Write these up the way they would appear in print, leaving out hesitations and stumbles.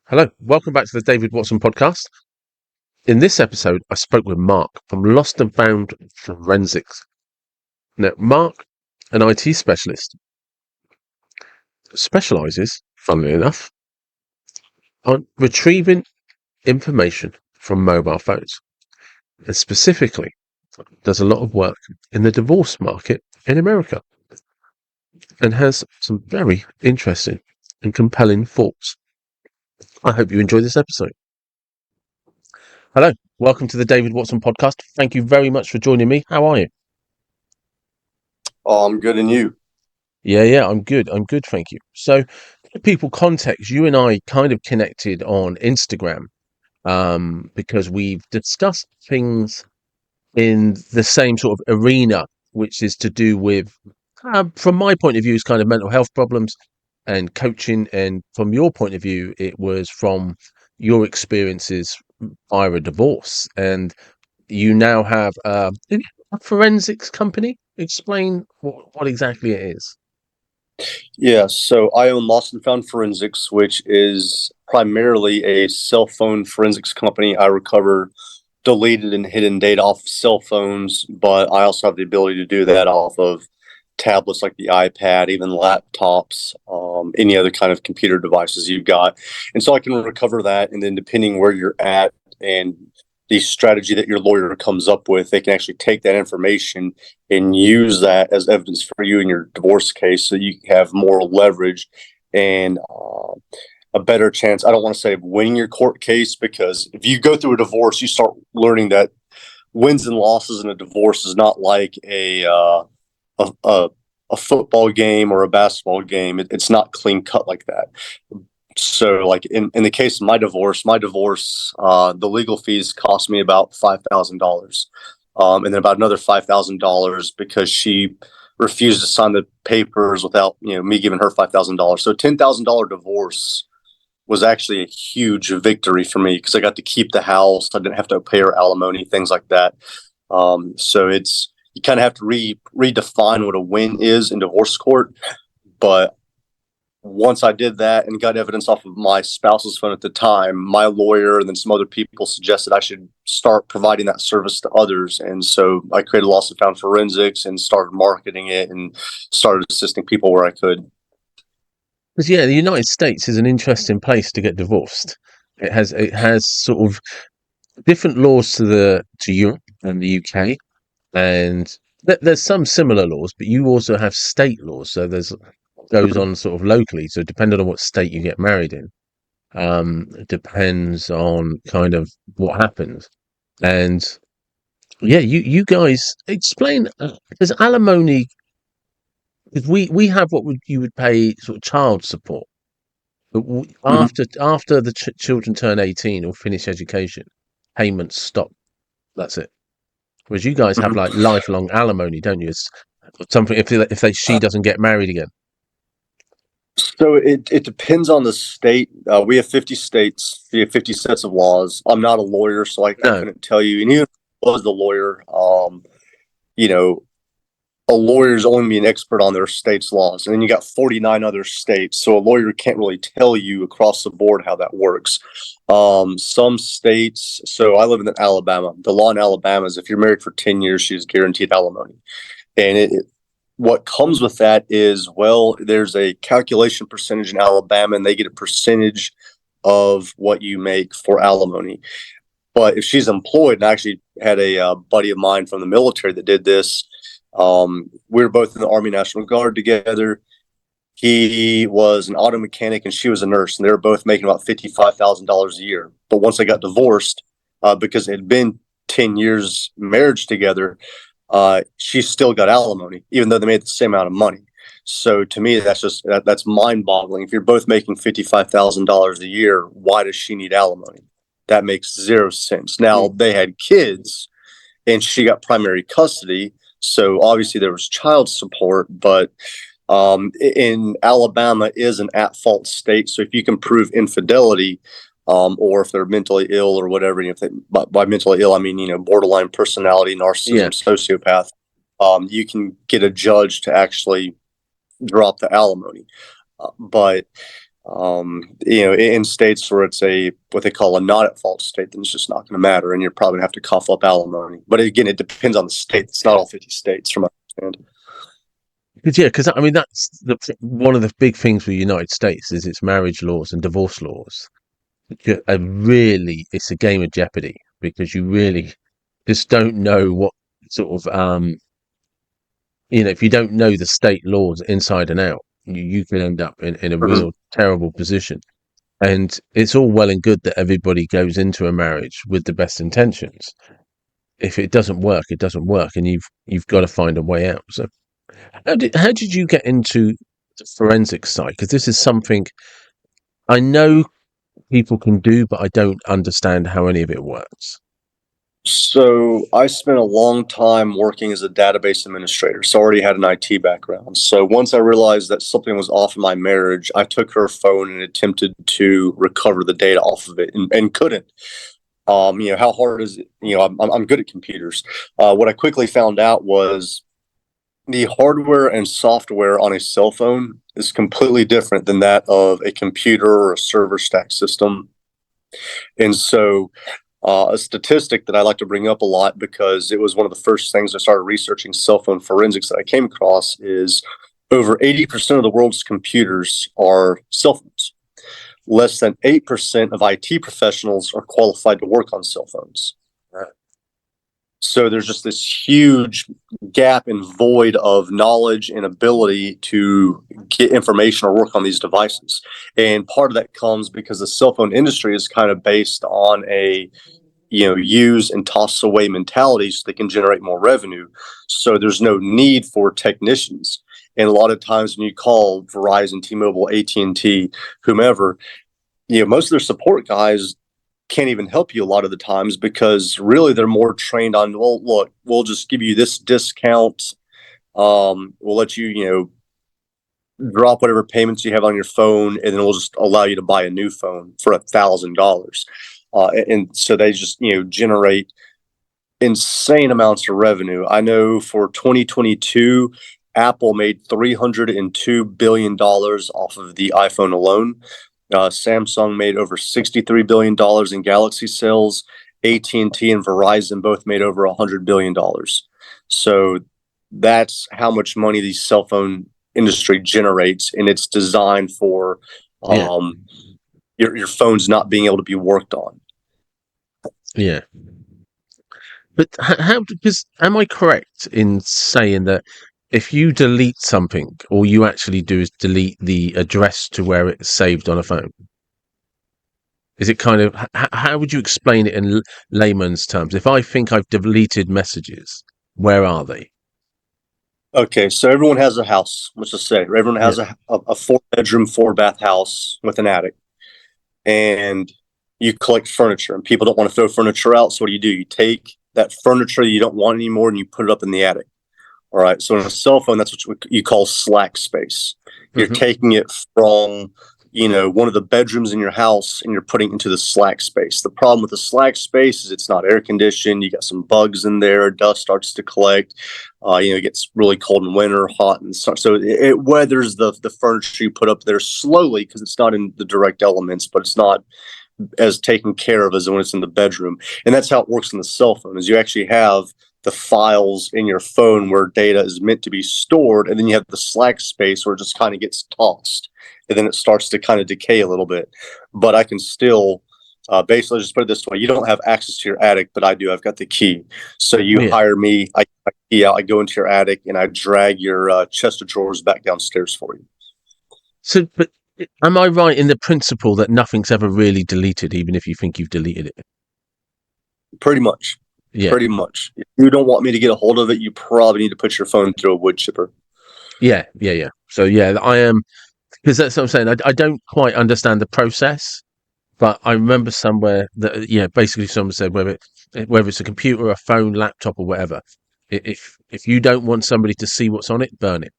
Hello, welcome back to the David Watson podcast. In this episode, I spoke with Mark from Lost and Found Forensics. Now, Mark, an IT specialist, specialises, funnily enough, on retrieving information from mobile phones, and specifically does a lot of work in the divorce market in America, and has some very interesting and compelling thoughts. I hope you enjoy this episode. Hello, welcome to the David Watson podcast. Thank you very much for joining me. How are you? Oh, I'm good, and you? Yeah, I'm good. I'm good, thank you. So, for people context, you and I kind of connected on Instagram because we've discussed things in the same sort of arena, which is to do with, from my point of view, is kind of mental health problems and coaching. And from your point of view, it was from your experiences via a divorce. And you now have a forensics company. Explain what exactly it is. Yeah, so I own Lost and Found Forensics, which is primarily a cell phone forensics company. I recover deleted and hidden data off of cell phones, but I also have the ability to do that off of tablets like the iPad, even laptops, any other kind of computer devices you've got. And so I can recover that, and then depending where you're at and the strategy that your lawyer comes up with, they can actually take that information and use that as evidence for you in your divorce case so you have more leverage and a better chance. I don't want to say of winning your court case, because if you go through a divorce, you start learning that wins and losses in a divorce is not like a, a, a football game or a basketball game. It's not clean cut like that. So, like in the case of the legal fees cost me about $5,000, and then about another $5,000 because she refused to sign the papers without me giving her $5,000. So, $10,000 divorce was actually a huge victory for me because I got to keep the house. I didn't have to pay her alimony, things like that. So it's you kind of have to redefine what a win is in divorce court, but once I did that and got evidence off of my spouse's phone at the time, my lawyer and then some other people suggested I should start providing that service to others. And so I created Lost and Found Forensics and started marketing it and started assisting people where I could. Because the United States is an interesting place to get divorced. It has sort of different laws to Europe and the UK, and there's some similar laws, but you also have state laws. So there's goes on sort of locally. So depending on what state you get married in, it depends on kind of what happens. And yeah, you guys explain. There's alimony because we have you would pay sort of child support. But Mhm. after the children turn 18 or finish education, payments stop. That's it. Whereas you guys have like Mhm. lifelong alimony, don't you? It's something if she doesn't get married again. So it depends on the state. We have 50 states. We have 50 sets of laws. I'm not a lawyer, so I No. couldn't tell you. And even if I was the lawyer, you know, a lawyer's only be an expert on their state's laws. And then you got 49 other states. So a lawyer can't really tell you across the board how that works. Some states, so I live in Alabama. The law in Alabama is if you're married for 10 years, she's guaranteed alimony. And what comes with that is, well, there's a calculation percentage in Alabama, and they get a percentage of what you make for alimony. But if she's employed, and I actually had a buddy of mine from the military that did this. We were both in the Army National Guard together. He was an auto mechanic and she was a nurse, and they were both making about $55,000 a year. But once they got divorced, because it had been 10 years marriage together, she still got alimony, even though they made the same amount of money. So to me, that's mind boggling. If you're both making $55,000 a year, why does she need alimony? That makes zero sense. Now Mm. they had kids, and she got primary custody, so obviously there was child support. But in Alabama is an at-fault state, so if you can prove infidelity, or if they're mentally ill or whatever, if by mentally ill I mean borderline personality, Yeah. narcissism, sociopath, you can get a judge to actually drop the alimony. But In states where it's what they call a not at fault state, then it's just not going to matter, and you're probably going to have to cough up alimony. But again, it depends on the state. It's not all 50 states, from what I understand. Because I mean that's one of the big things with the United States is its marriage laws and divorce laws. Really, it's a game of jeopardy because you really just don't know what sort of if you don't know the state laws inside and out, you can end up in a Mhm. real terrible position. And it's all well and good that everybody goes into a marriage with the best intentions. If it doesn't work, it doesn't work, and you've got to find a way out. So, how did you get into the forensic side? Because this is something I know people can do, but I don't understand how any of it works. So I spent a long time working as a database administrator, so I already had an IT background. So once I realized that something was off in my marriage, I took her phone and attempted to recover the data off of it, and couldn't. How hard is it? I'm good at computers. What I quickly found out was the hardware and software on a cell phone is completely different than that of a computer or a server stack system. And so, a statistic that I like to bring up a lot because it was one of the first things I started researching cell phone forensics that I came across is over 80% of the world's computers are cell phones. Less than 8% of IT professionals are qualified to work on cell phones. So there's just this huge gap and void of knowledge and ability to get information or work on these devices. And part of that comes because the cell phone industry is kind of based on a use and toss away mentality so they can generate more revenue. So there's no need for technicians. And a lot of times when you call Verizon, T-Mobile, AT&T, whomever, most of their support guys can't even help you a lot of the times because really they're more trained on, well, look, we'll just give you this discount. We'll let you, drop whatever payments you have on your phone, and then we'll just allow you to buy a new phone for $1,000. And so they just, generate insane amounts of revenue. I know for 2022, Apple made $302 billion off of the iPhone alone. Samsung made over $63 billion in Galaxy sales. AT&T and Verizon both made over $100 billion. So that's how much money the cell phone industry generates, and it's designed for Yeah, your phones not being able to be worked on. yeah. But how? Because am I correct in saying that if you delete something, all you actually do is delete the address to where it's saved on a phone? Is it kind of how would you explain it in layman's terms? If I think I've deleted messages, where are they? Okay, so everyone has a house. Let's just say everyone Yeah. has a 4-bedroom, 4-bath house with an attic, and you collect furniture, and people don't want to throw furniture out. So what do? You take that furniture you don't want anymore, and you put it up in the attic. All right. So on a cell phone, that's what you call slack space. You're Hmm. taking it from, one of the bedrooms in your house and you're putting it into the slack space. The problem with the slack space is it's not air conditioned. You got some bugs in there. Dust starts to collect. It gets really cold in winter, hot, and so it weathers the furniture you put up there slowly because it's not in the direct elements, but it's not as taken care of as when it's in the bedroom. And that's how it works in the cell phone is you actually have the files in your phone where data is meant to be stored, and then you have the slack space where it just kind of gets tossed, and then it starts to kind of decay a little bit. But I can still basically just put it this way: you don't have access to your attic, but I do. I've got the key. So you Yeah. hire me, I key out, I go into your attic, and I drag your chest of drawers back downstairs for you. So, but am I right in the principle that nothing's ever really deleted, even if you think you've deleted it? Pretty much. Yeah. Pretty much. If you don't want me to get a hold of it, you probably need to put your phone through a wood chipper. Yeah. Yeah. Yeah. So yeah, I am because that's what I'm saying. I don't quite understand the process, but I remember somewhere that basically someone said whether it's a computer, a phone, laptop, or whatever, if you don't want somebody to see what's on it, burn it.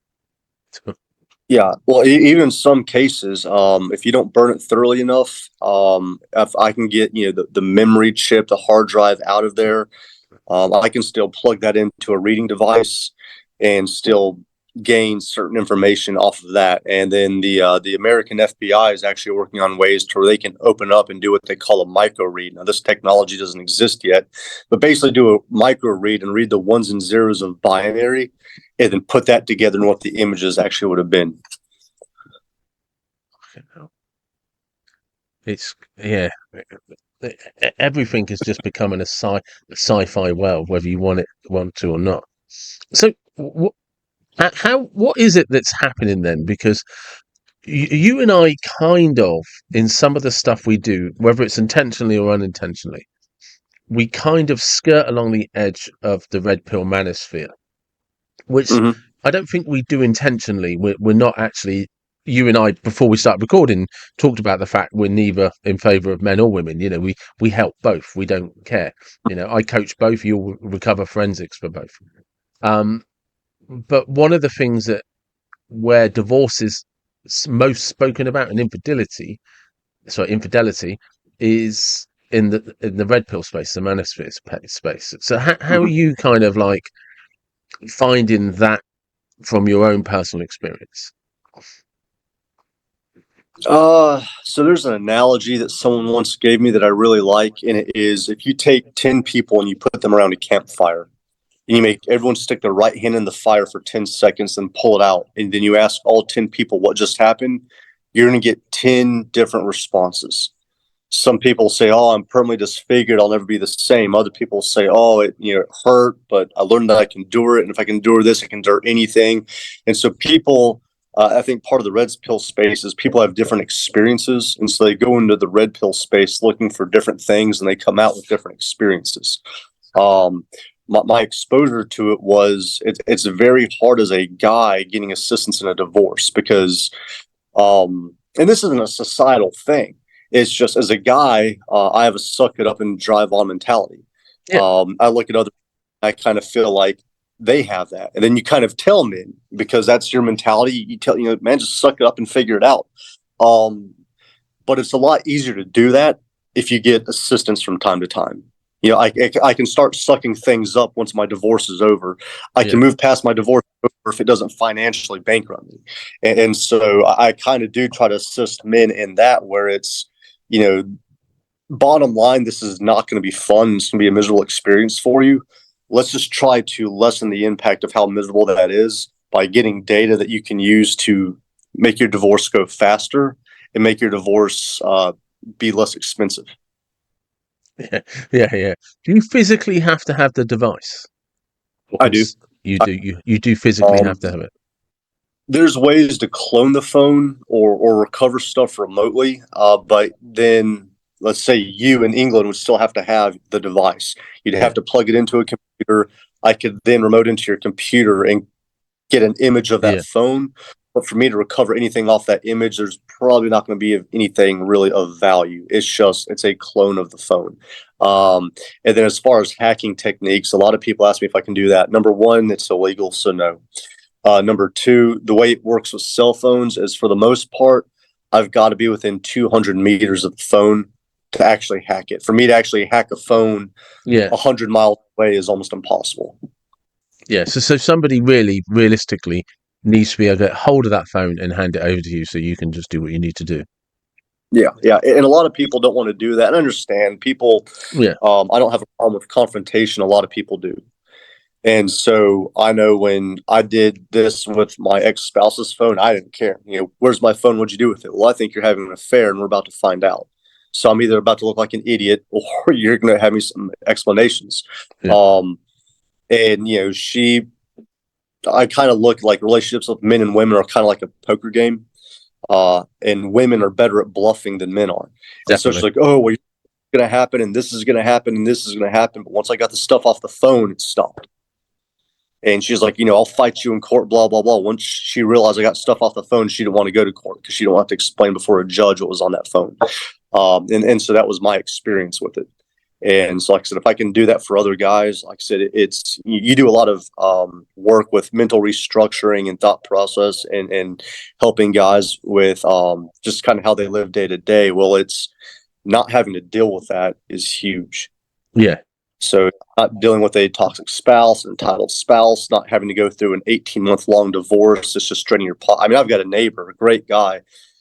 Yeah, well, even in some cases, if you don't burn it thoroughly enough, if I can get the memory chip, the hard drive out of there, I can still plug that into a reading device and still gain certain information off of that. And then the American FBI is actually working on ways to where they can open up and do what they call a micro read. Now, this technology doesn't exist yet, but basically do a micro read and read the ones and zeros of binary, and then put that together and what the images actually would have been. It's yeah. Everything is just becoming a sci-fi world, whether you want to or not. So, what is it that's happening then? Because you and I kind of, in some of the stuff we do, whether it's intentionally or unintentionally, we kind of skirt along the edge of the red pill manosphere, which Mm-hmm. I don't think we do intentionally. We're not actually. You and I, before we start recording, talked about the fact we're neither in favour of men or women. You know, we help both. We don't care. You know, I coach both. You'll recover forensics for both. Um, but one of the things that where divorce is most spoken about and infidelity is in the red pill space, the manosphere space. So how are Mm-hmm. you kind of like finding that from your own personal experience? So there's an analogy that someone once gave me that I really like, and it is if you take 10 people and you put them around a campfire, and you make everyone stick their right hand in the fire for 10 seconds and pull it out, and then you ask all 10 people what just happened, you're going to get 10 different responses. Some people say, "Oh, I'm permanently disfigured. I'll never be the same." Other people say, "Oh, it hurt, but I learned that I can endure it, and if I can endure this, I can endure anything." And so people, I think part of the red pill space is people have different experiences, and so they go into the red pill space looking for different things, and they come out with different experiences. Um, my exposure to it was it's very hard as a guy getting assistance in a divorce because, and this isn't a societal thing. It's just as a guy, I have a suck it up and drive on mentality. Yeah, I look at other, I kind of feel like they have that, and then you kind of tell men because that's your mentality. You tell man, just suck it up and figure it out. Um, but it's a lot easier to do that if you get assistance from time to time. I can start sucking things up once my divorce is over. I yeah, can move past my divorce if it doesn't financially bankrupt me. And so I kind of do try to assist men in that where it's, you know, bottom line, this is not going to be fun. It's going to be a miserable experience for you. Let's just try to lessen the impact of how miserable that is by getting data that you can use to make your divorce go faster and make your divorce be less expensive. yeah, yeah. Do you physically have to have the device? I do. You do. You do physically Um, have to have it. there's ways to clone the phone or recover stuff remotely, but then let's say you in England would still have to have the device. You'd Yeah, have to plug it into a computer. I could then remote into your computer and get an image of that yeah, phone. But for me to recover anything off that image, there's probably not going to be anything really of value. It's a clone of the phone. And then as far as hacking techniques, a lot of people ask me if I can do that. Number one, it's illegal, so no. Number two, the way it works with cell phones is for the most part, I've got to be within 200 meters of the phone to actually hack it. For me to actually hack a phone yeah, 100 miles away is almost impossible. yeah. So somebody really, realistically, needs to be able to get hold of that phone and hand it over to you, so you can just do what you need to do. Yeah, yeah, and a lot of people don't want to do that. And I understand people. Yeah, I don't have a problem with confrontation. A lot of people do, and so I know when I did this with my ex spouse's phone, I didn't care. Where's my phone? What'd you do with it? Well, I think you're having an affair, and we're about to find out. So I'm either about to look like an idiot, or you're going to have me some explanations. yeah, Um, and I kind of look like relationships with men and women are kind of like a poker game. And women are better at bluffing than men are. And so she's definitely. like, "Oh, well, it's going to happen, and this is going to happen, and this is going to happen." But once I got the stuff off the phone, it stopped. And she's like, "I'll fight you in court, blah, blah, blah." Once she realized I got stuff off the phone, she didn't want to go to court because she didn't want to explain before a judge what was on that phone. And so that was my experience with it. And so, like I said, if I can do that for other guys, like I said, it's you do a lot of work with mental restructuring and thought process and helping guys with just kind of how they live day to day. Well, it's not having to deal with that is huge. Yeah. So not dealing with a toxic spouse, an entitled spouse, not having to go through an 18-month long divorce. It's just straining your pot. I mean, I've got a neighbor, a great guy.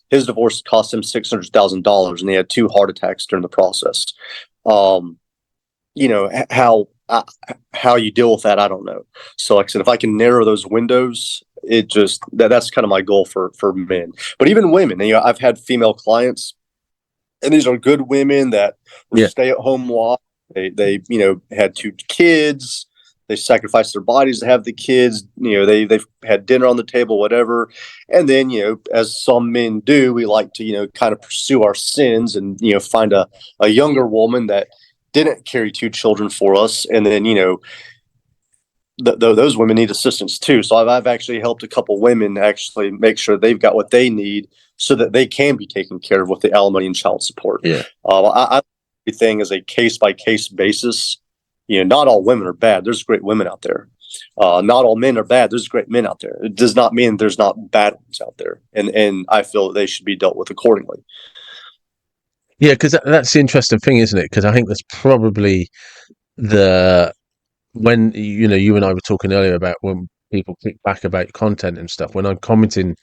His divorce cost him $600,000, and he had 2 heart attacks during the process. Um, how you deal with that, I don't know. So, like I said, if I can narrow those windows, that's kind of my goal for men. But even women, I've had female clients, and these are good women that were Yeah. stay-at-home wives. They had 2 kids. They sacrificed their bodies to have the kids. They've had dinner on the table, whatever. And then, as some men do, we like to, kind of pursue our sins and, find a younger woman that didn't carry 2 children for us. And then, those women need assistance too. So I've actually helped a couple women actually make sure they've got what they need so that they can be taken care of with the alimony and child support. Yeah. I everything is a case by case basis. Not all women are bad. There's great women out there. Not all men are bad. There's great men out there. It does not mean there's not bad ones out there. And I feel that they should be dealt with accordingly. Yeah, because that's the interesting thing, isn't it? Because I think that's probably the when you and I were talking earlier about when people click back about content and stuff. When I'm commenting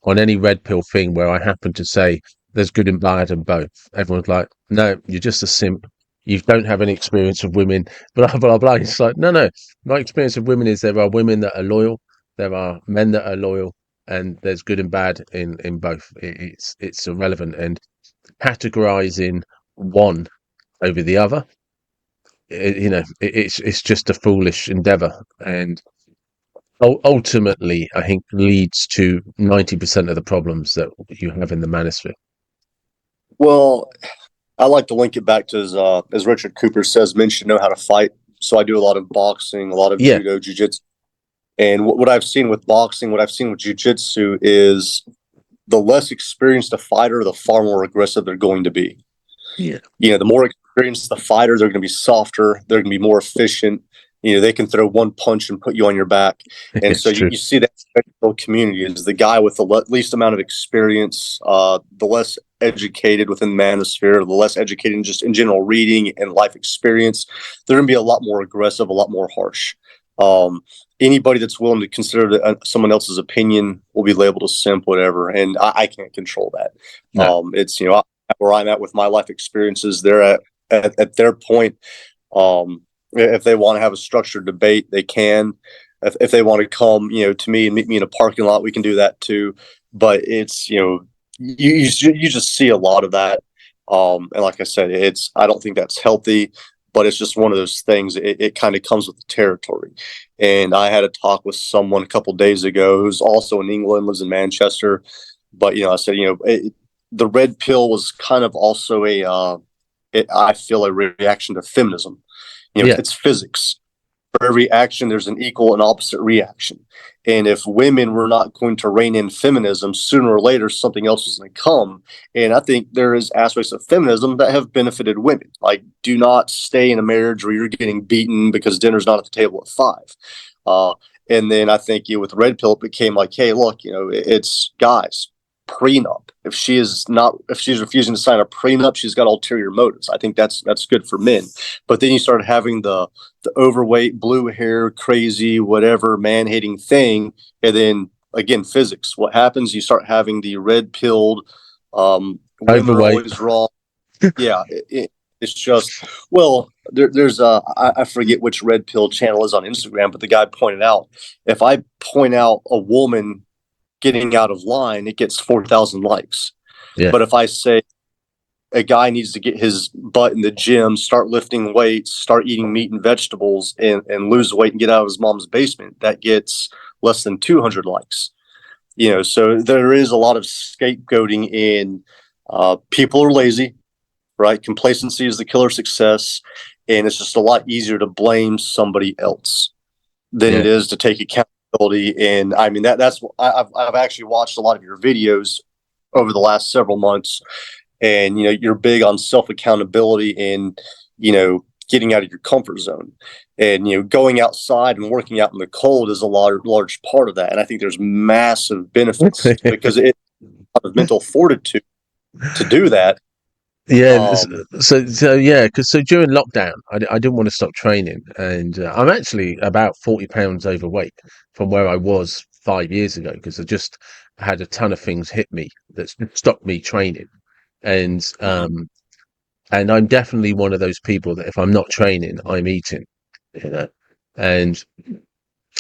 on any red pill thing where I happen to say there's good and bad in both, everyone's like, "No, you're just a simp. You don't have any experience of women." Blah blah blah. It's like, no. My experience of women is there are women that are loyal, there are men that are loyal, and there's good and bad in both. It's irrelevant, and categorizing one over the other, it's just a foolish endeavor, and ultimately I think leads to 90% of the problems that you have in the manosphere. Well, I like to link it back to as Richard Cooper says, men should know how to fight. So I do a lot of boxing, a lot of Yeah. judo, jiu-jitsu. And what I've seen with boxing, what I've seen with jiu-jitsu is the less experienced a fighter, the far more aggressive they're going to be. Yeah. The more experienced the fighter, they're going to be softer. They're going to be more efficient. They can throw one punch and put you on your back. And It's so true. you see that community is the guy with the least amount of experience, the less educated within the manosphere, the less educated in just in general reading and life experience. They're going to be a lot more aggressive, a lot more harsh. Anybody that's willing to consider someone else's opinion will be labeled a simp, whatever. And I can't control that. No. It's, where I'm at with my life experiences, they're at their point. If they want to have a structured debate, they can. If they want to come, to me and meet me in a parking lot, we can do that too. But it's, you just see a lot of that. And like I said, I don't think that's healthy, but it's just one of those things. It kind of comes with the territory. And I had a talk with someone a couple of days ago who's also in England, lives in Manchester. But, I said, the red pill was kind of also I feel a reaction to feminism. Yeah. It's physics. For every action, there's an equal and opposite reaction. And if women were not going to rein in feminism, sooner or later, something else was going to come. And I think there is aspects of feminism that have benefited women. Like, do not stay in a marriage where you're getting beaten because dinner's not at the table at 5. And then I think with Red Pill, it became like, hey, look, it's guys, prenup. If she's refusing to sign a prenup, she's got ulterior motives. I think that's good for men. But then you start having the overweight, blue hair, crazy, whatever, man hating thing, and then again physics. What happens? You start having the red pilled. Women are Overweight. always wrong. Yeah, it's just there's I forget which red pill channel is on Instagram, but the guy pointed out if I point out a woman getting out of line, it gets 4,000 likes. Yeah. But if I say a guy needs to get his butt in the gym, start lifting weights, start eating meat and vegetables, and lose weight and get out of his mom's basement, that gets less than 200 likes. So there is a lot of scapegoating in people are lazy, right? Complacency is the killer of success. And it's just a lot easier to blame somebody else than Yeah. it is to take accountability. And I mean, that's I've actually watched a lot of your videos over the last several months, and you're big on self accountability and getting out of your comfort zone, and going outside and working out in the cold is a large part of that. And I think there's massive benefits because it's a lot of mental fortitude to do that. Yeah, Um, so yeah, because so during lockdown, I didn't want to stop training, and I'm actually about 40 pounds overweight from where I was 5 years ago because I just had a ton of things hit me that stopped me training, and and I'm definitely one of those people that if I'm not training, I'm eating, you know, and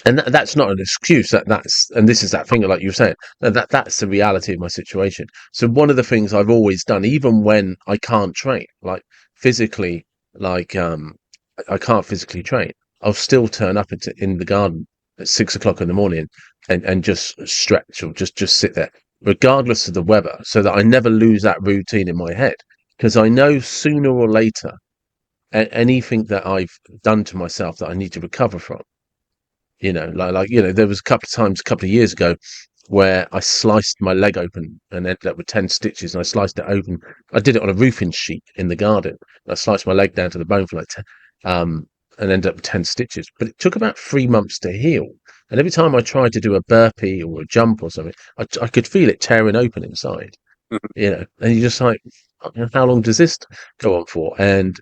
that's not an excuse. That's and this is that thing like you were saying. That's the reality of my situation. So one of the things I've always done, even when I can't train, like physically, like I can't physically train, I'll still turn up in the garden at 6 o'clock in the morning and just stretch or just sit there, regardless of the weather, so that I never lose that routine in my head. Because I know sooner or later, anything that I've done to myself that I need to recover from, there was a couple of times a couple of years ago where I sliced my leg open and ended up with 10 stitches. And I sliced it open. I did it on a roofing sheet in the garden. I sliced my leg down to the bone for like 10, and ended up with 10 stitches. But it took about 3 months to heal. And every time I tried to do a burpee or a jump or something, I could feel it tearing open inside, and you're just like, how long does this go on for? And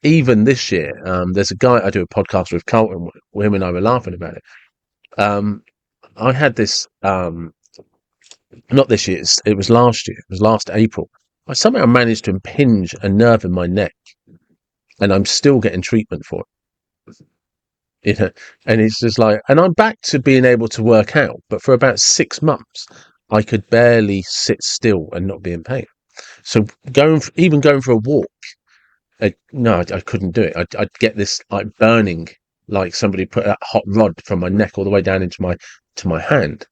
even this year, there's a guy I do a podcast with, Carlton, where him and I were laughing about it. Um, I had this, not this year, it was last year, it was last April. I somehow managed to impinge a nerve in my neck, and I'm still getting treatment for it. And it's just like, and I'm back to being able to work out, but for about 6 months, I could barely sit still and not be in pain. So even going for a walk, no, I couldn't do it. I'd get this like burning, like somebody put a hot rod from my neck all the way down into my hand.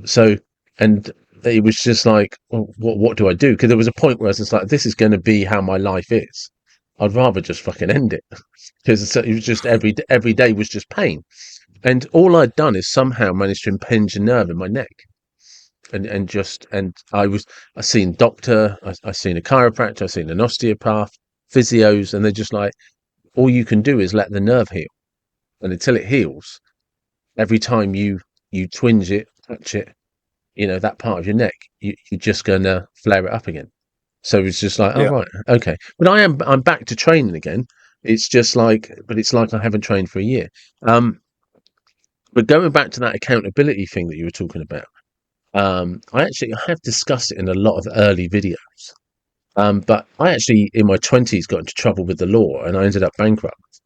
So, and it was just like, well, what do I do? Because there was a point where I was just like, this is going to be how my life is. I'd rather just fucking end it because it was just every day was just pain, and all I'd done is somehow managed to impinge a nerve in my neck, and I seen doctor, I seen a chiropractor, I seen an osteopath, physios, and they're just like, all you can do is let the nerve heal, and until it heals, every time you twinge it, touch it, that part of your neck, you're just gonna flare it up again. So it's just like, oh yeah. right, okay, but I'm back to training again. It's just like, but it's like I haven't trained for a year. Um, but going back to that accountability thing that you were talking about, I have discussed it in a lot of early videos. But I actually, in my 20s, got into trouble with the law and I ended up bankrupt.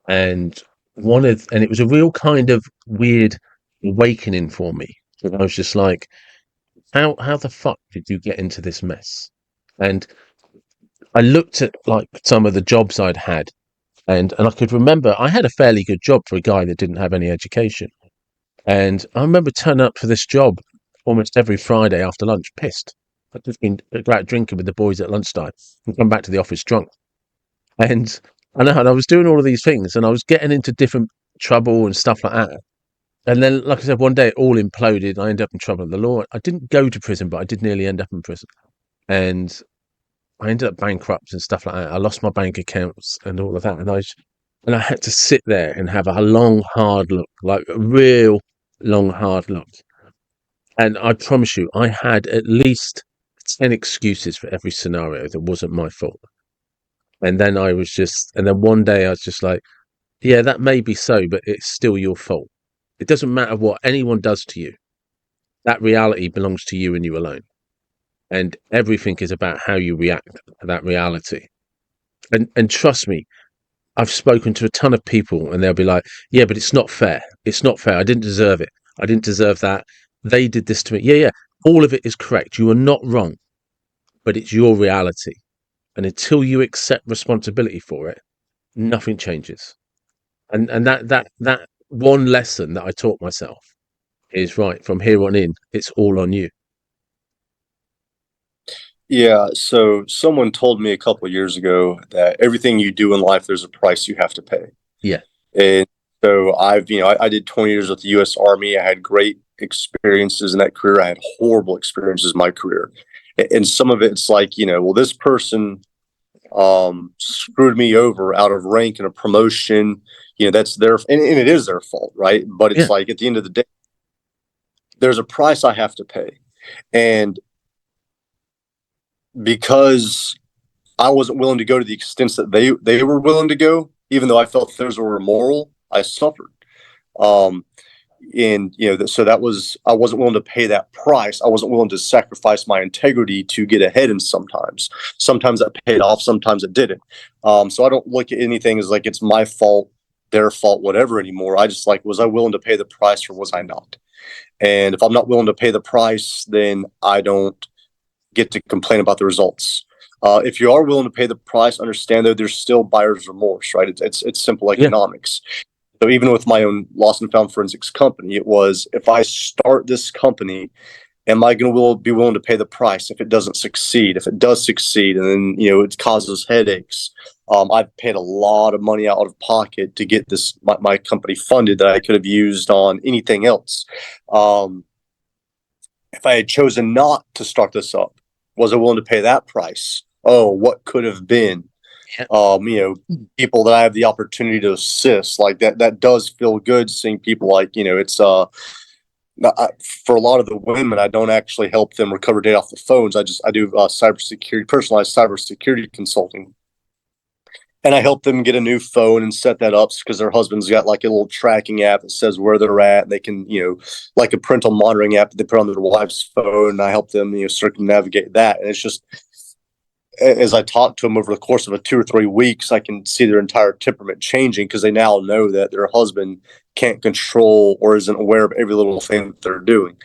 And and it was a real kind of weird awakening for me. And I was just like, how the fuck did you get into this mess? And I looked at like some of the jobs I'd had, and I could remember I had a fairly good job for a guy that didn't have any education. And I remember turning up for this job almost every Friday after lunch, pissed. I'd just been out drinking with the boys at lunchtime and come back to the office drunk. And I know, and I was doing all of these things, and I was getting into different trouble and stuff like that. And then, like I said, one day it all imploded. And I ended up in trouble with the law. I didn't go to prison, but I did nearly end up in prison. And I ended up bankrupt and stuff like that. I lost my bank accounts and all of that. And I had to sit there and have a long, hard look, like a real long, hard look. And I promise you, I had at least 10 excuses for every scenario that wasn't my fault. And then one day I was just like, yeah, that may be so, but it's still your fault. It doesn't matter what anyone does to you. That reality belongs to you and you alone. And everything is about how you react to that reality. And trust me, I've spoken to a ton of people and they'll be like, yeah, but it's not fair. It's not fair. I didn't deserve it. I didn't deserve that. They did this to me. Yeah, yeah. All of it is correct. You are not wrong, but it's your reality. And until you accept responsibility for it, nothing changes. And that one lesson that I taught myself is right from here on in, it's all on you. Yeah, so someone told me a couple of years ago that everything you do in life, there's a price you have to pay. Yeah. And so I did 20 years with the U.S. Army. I had great experiences in that career. I had horrible experiences in my career. And some of it's like, well, this person screwed me over out of rank and a promotion. That's and it is their fault, right? But it's Yeah. like at the end of the day, there's a price I have to pay. And because I wasn't willing to go to the extents that they were willing to go, even though I felt those were immoral. I suffered. Um, and so that was, I wasn't willing to pay that price. I wasn't willing to sacrifice my integrity to get ahead. And sometimes that paid off, sometimes it didn't. So I don't look at anything as like it's my fault, their fault, whatever anymore. I just like, was I willing to pay the price or was I not? And if I'm not willing to pay the price, then I don't get to complain about the results. If you are willing to pay the price, understand though there's still buyer's remorse, right? It's simple Yeah. economics. So even with my own lost and found forensics company, it was, if I start this company, am I going to be willing to pay the price if it doesn't succeed? If it does succeed, and then it causes headaches. I've paid a lot of money out of pocket to get this my company funded that I could have used on anything else. If I had chosen not to start this up, was I willing to pay that price? Oh, what could have been? People that I have the opportunity to assist, like that does feel good seeing people like, it's, for a lot of the women, I don't actually help them recover data off the phones. I do cybersecurity, personalized cybersecurity consulting. And I help them get a new phone and set that up because their husband's got like a little tracking app that says where they're at. And they can, like a parental monitoring app that they put on their wife's phone. And I help them, circumnavigate that. And it's just, as I talk to them over the course of a 2 or 3 weeks, I can see their entire temperament changing because they now know that their husband can't control or isn't aware of every little thing that they're doing.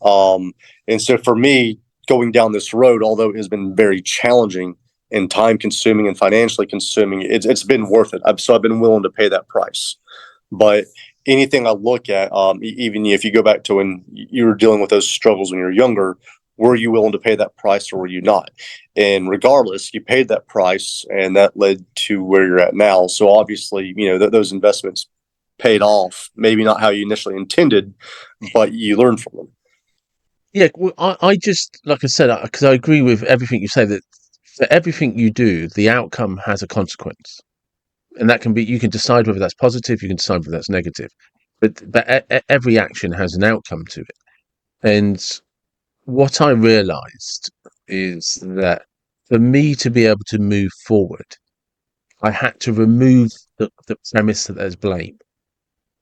And so for me, going down this road, although it has been very challenging and time consuming and financially consuming, it's been worth it. So I've been willing to pay that price. But anything I look at, even if you go back to when you were dealing with those struggles when you were younger, were you willing to pay that price or were you not? And regardless, you paid that price and that led to where you're at now. So obviously, those investments paid off, maybe not how you initially intended, but you learned from them. Yeah, well, I just, like I said, because I agree with everything you say, that for everything you do, the outcome has a consequence. And that can be, you can decide whether that's positive, you can decide whether that's negative. But every action has an outcome to it. And what I realized is that for me to be able to move forward, I had to remove the premise that there's blame.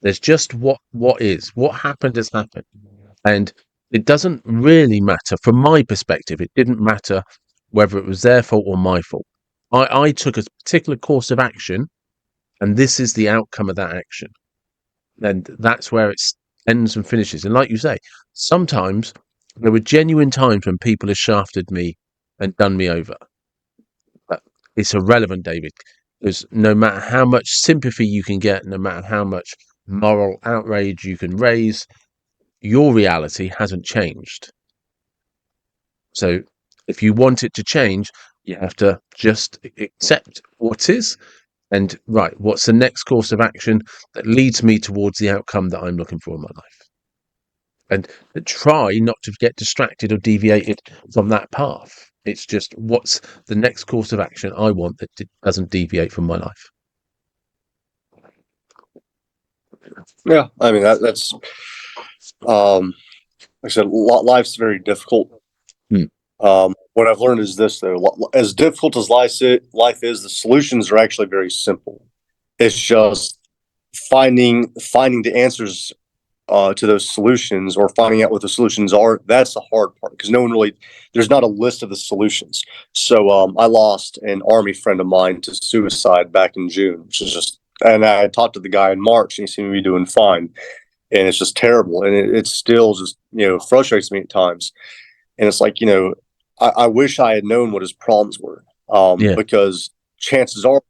There's just what is. What happened has happened. And it doesn't really matter. From my perspective, it didn't matter whether it was their fault or my fault. I took a particular course of action, and this is the outcome of that action. And that's where it ends and finishes. And like you say, sometimes there were genuine times when people have shafted me and done me over. But it's irrelevant, David, because no matter how much sympathy you can get, no matter how much moral outrage you can raise, your reality hasn't changed. So if you want it to change, you have to just accept what is and, right, what's the next course of action that leads me towards the outcome that I'm looking for in my life? And try not to get distracted or deviated from that path. It's just, what's the next course of action I want that doesn't deviate from my life? Yeah, I mean that's like I said, life's very difficult. Hmm. What I've learned is this, though: as difficult as life is, the solutions are actually very simple. It's just finding the answers to those solutions, or finding out what the solutions are. That's the hard part because no one really, there's not a list of the solutions. So I lost an Army friend of mine to suicide back in June, which is just, and I talked to the guy in March and he seemed to be doing fine. And it's just terrible. And it still just, frustrates me at times. And it's like, I wish I had known what his problems were, Yeah. because chances are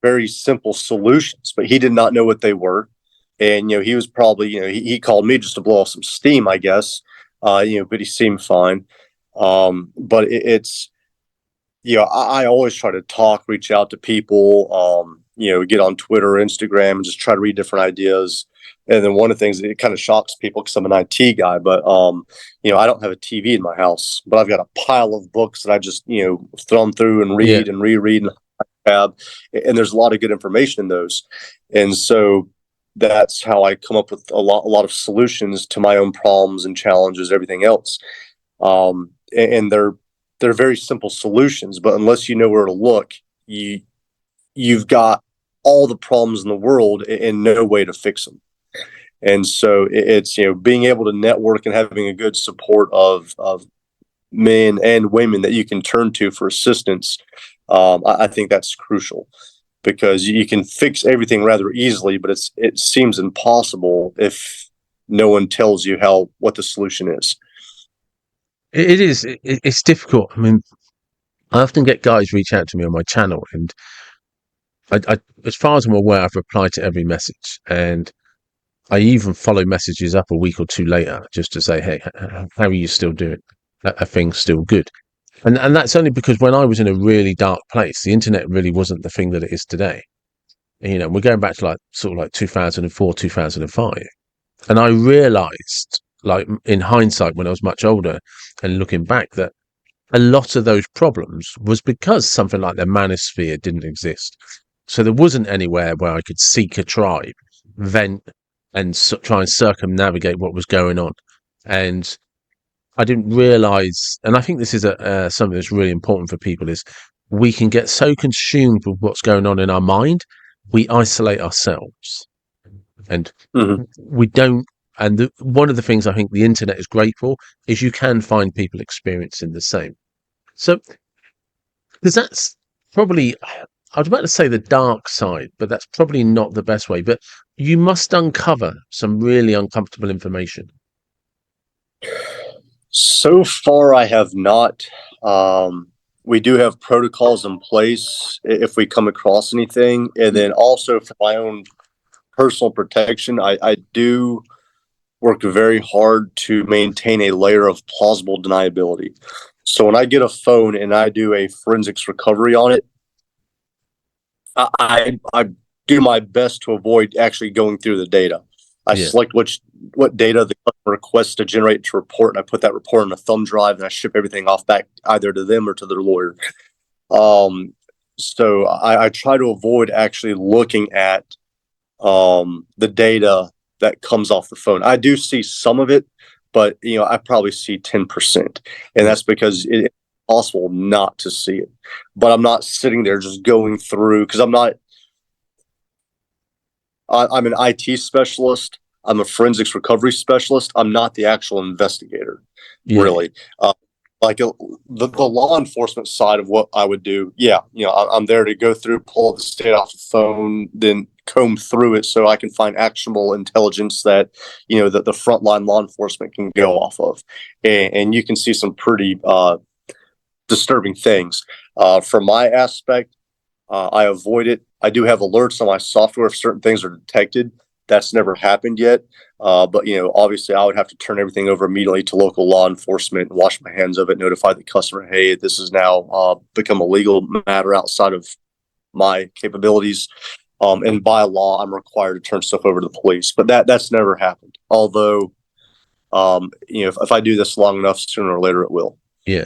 very simple solutions, but he did not know what they were. And, he was probably, he called me just to blow off some steam, I guess, but he seemed fine. But it's, I always try to reach out to people, get on Twitter or Instagram and just try to read different ideas. And then one of the things that it kind of shocks people because I'm an IT guy, but I don't have a TV in my house, but I've got a pile of books that I just thumb through and Yeah. read and reread and tab, and there's a lot of good information in those, and so that's how I come up with a lot of solutions to my own problems and challenges, everything else, and they're they're very simple solutions, but unless you know where to look, you've got all the problems in the world and no way to fix them. And so it's, being able to network and having a good support of men and women that you can turn to for assistance. I think that's crucial because you can fix everything rather easily, but it seems impossible if no one tells you what the solution is. It is. It's difficult. I mean, I often get guys reach out to me on my channel, and as far as I'm aware, I've replied to every message, and I even follow messages up a week or two later just to say, "Hey, how are you still doing? Are things still good?" And that's only because when I was in a really dark place, the internet really wasn't the thing that it is today. We're going back to like sort of like 2004, 2005, and I realised, like in hindsight, when I was much older and looking back, that a lot of those problems was because something like the manosphere didn't exist. So there wasn't anywhere where I could seek a tribe, vent, and try and circumnavigate what was going on. And I didn't realize, and I think this is something that's really important for people, is we can get so consumed with what's going on in our mind, we isolate ourselves, and Mm-hmm. we don't. And one of the things I think the internet is great for is you can find people experiencing the same. So, because that's probably, I was about to say the dark side, but that's probably not the best way. But you must uncover some really uncomfortable information. So far, I have not. We do have protocols in place if we come across anything. And then also for my own personal protection, I do work very hard to maintain a layer of plausible deniability. So when I get a phone and I do a forensics recovery on it, I do my best to avoid actually going through the data. I Yeah, select what data the customer requests to generate to report, and I put that report on a thumb drive, and I ship everything off back either to them or to their lawyer. Um, so I try to avoid actually looking at the data that comes off the phone. I do see some of it, but I probably see 10%, and yeah, that's because it's possible not to see it. But I'm not sitting there just going through because I'm an IT specialist. I'm a forensics recovery specialist. I'm not the actual investigator, yeah, really. Like the law enforcement side of what I would do, yeah, I'm there to go through, pull the state off the phone, then comb through it so I can find actionable intelligence that that the frontline law enforcement can go off of, and you can see some pretty disturbing things. From my aspect, I avoid it. I do have alerts on my software if certain things are detected. That's never happened yet. But obviously, I would have to turn everything over immediately to local law enforcement, wash my hands of it, notify the customer, hey, this has now become a legal matter outside of my capabilities. And by law, I'm required to turn stuff over to the police. But that's never happened. Although, if I do this long enough, sooner or later it will. yeah.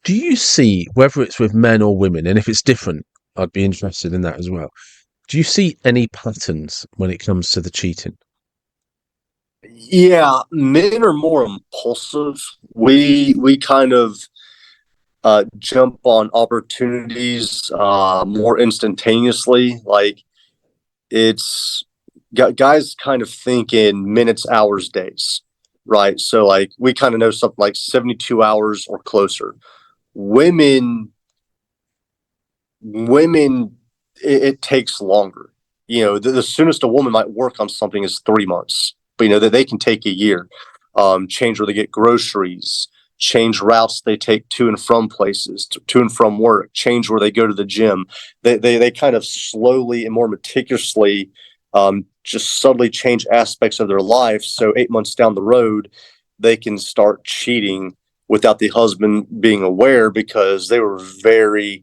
Do you see, whether it's with men or women, and if it's different, I'd be interested in that as well. Do you see any patterns when it comes to the cheating? Yeah, men are more impulsive. We kind of jump on opportunities more instantaneously. Like it's guys kind of think in minutes, hours, days, right? So like we kind of know something like 72 hours or closer. Women, women, it takes longer. The soonest a woman might work on something is 3 months, but that they can take a year. Change where they get groceries, change routes they take to and from places, to and from work, change where they go to the gym. They kind of slowly and more meticulously just subtly change aspects of their life. So 8 months down the road, they can start cheating without the husband being aware because they were very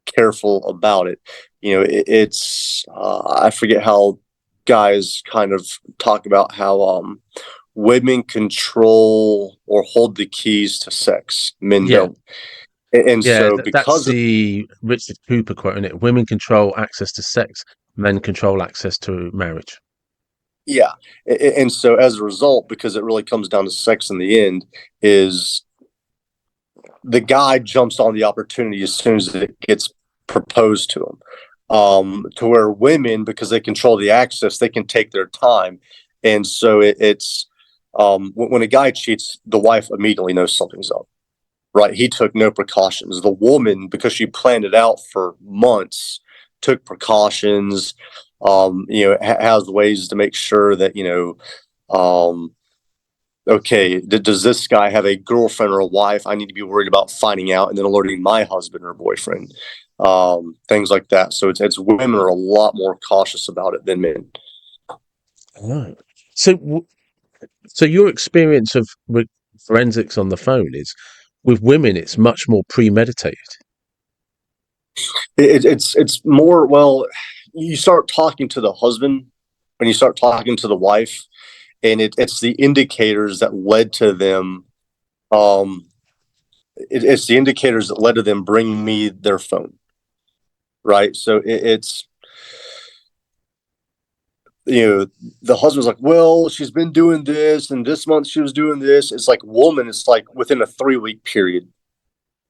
careful about it. It's I forget how guys kind of talk about how women control or hold the keys to sex, men Yeah, don't. And yeah, so that's because of the Richard Cooper quote, isn't it? Women control access to sex, men control access to marriage. yeah, and so as a result, because it really comes down to sex in the end, is the guy jumps on the opportunity as soon as it gets proposed to him. To where women, because they control the access, they can take their time. And so it's when a guy cheats, the wife immediately knows something's up, right? He took no precautions. The woman, because she planned it out for months, took precautions, has ways to make sure that, okay, does this guy have a girlfriend or a wife? I need to be worried about finding out and then alerting my husband or boyfriend, things like that. So it's women are a lot more cautious about it than men. Right. So, so your experience of with forensics on the phone is with women, it's much more premeditated. It's more, well, you start talking to the husband when you start talking to the wife, and it's the indicators that led to them. Um, it's the indicators that led to them bringing me their phone, right? So it's the husband's like, well, she's been doing this, and this month she was doing this. It's like woman, it's like within a 3 week period,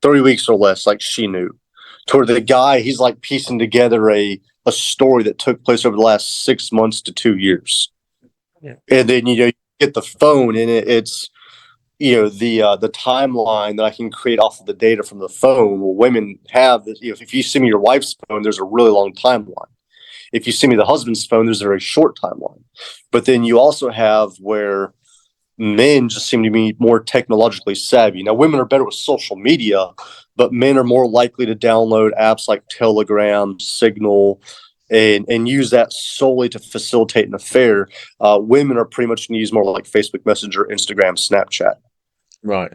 3 weeks or less, like she knew. Toward the guy, he's like piecing together a story that took place over the last 6 months to 2 years. Yeah. And then you get the phone, and it's the timeline that I can create off of the data from the phone. Well, women have this. If you send me your wife's phone, there's a really long timeline. If you send me the husband's phone, there's a very short timeline. But then you also have where men just seem to be more technologically savvy. Now, women are better with social media, but men are more likely to download apps like Telegram, Signal, and use that solely to facilitate an affair. Women are pretty much going to use more like Facebook Messenger, Instagram, Snapchat. Right.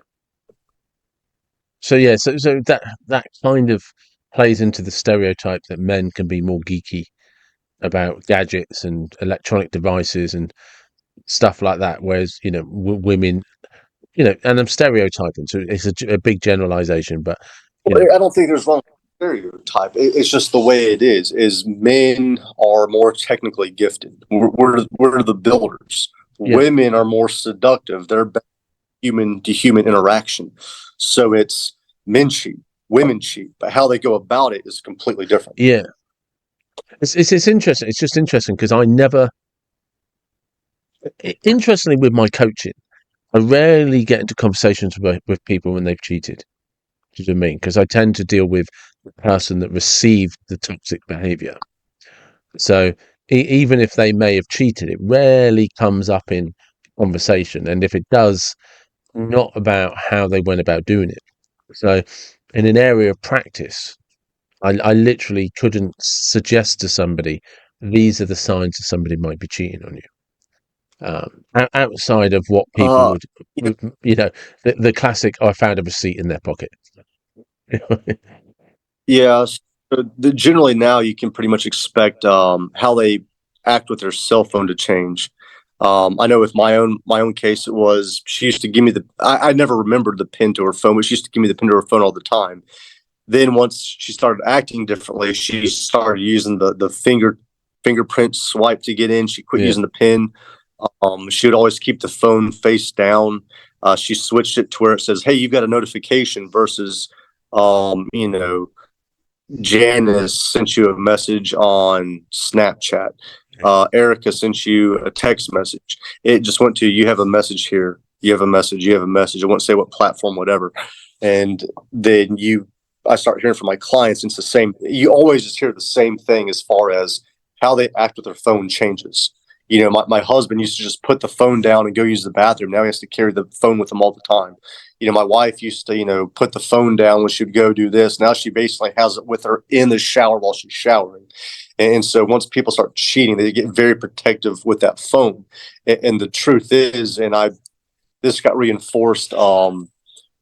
So yeah, so that kind of plays into the stereotype that men can be more geeky about gadgets and electronic devices and stuff like that, whereas women, and I'm stereotyping, so it's a big generalization, but you know, I don't think there's wrong stereotype. It's just the way it is. Is men are more technically gifted. We're the builders. yeah, Women are more seductive. They're human to human interaction. So it's men cheat, women cheat, but how they go about it is completely different. yeah. It's interesting. It's just interesting because I never, interestingly, with my coaching, I rarely get into conversations with people when they've cheated. Do you know what I mean? Because I tend to deal with the person that received the toxic behavior. So even if they may have cheated, it rarely comes up in conversation. And if it does, not about how they went about doing it. So in an area of practice, I literally couldn't suggest to somebody, these are the signs that somebody might be cheating on you. Outside of what people Uh, would, the classic, I found a receipt in their pocket. yeah. So generally now you can pretty much expect how they act with their cell phone to change. I know with my own case, it was she used to give me I never remembered the pin to her phone, but she used to give me the pin to her phone all the time. Then once she started acting differently, she started using the fingerprint swipe to get in. She quit Yeah. using the pin. She would always keep the phone face down. She switched it to where it says, "Hey, you've got a notification," versus, um, you know, Janice sent you a message on Snapchat. Erica sent you a text message. It just went to, you have a message here. You have a message. You have a message. I won't say what platform, whatever. And then I start hearing from my clients. It's the same. You always just hear the same thing as far as how they act with their phone changes. My husband used to just put the phone down and go use the bathroom. Now he has to carry the phone with him all the time. My wife used to, put the phone down when she'd go do this. Now she basically has it with her in the shower while she's showering. And so once people start cheating, they get very protective with that phone. And the truth is, this got reinforced. I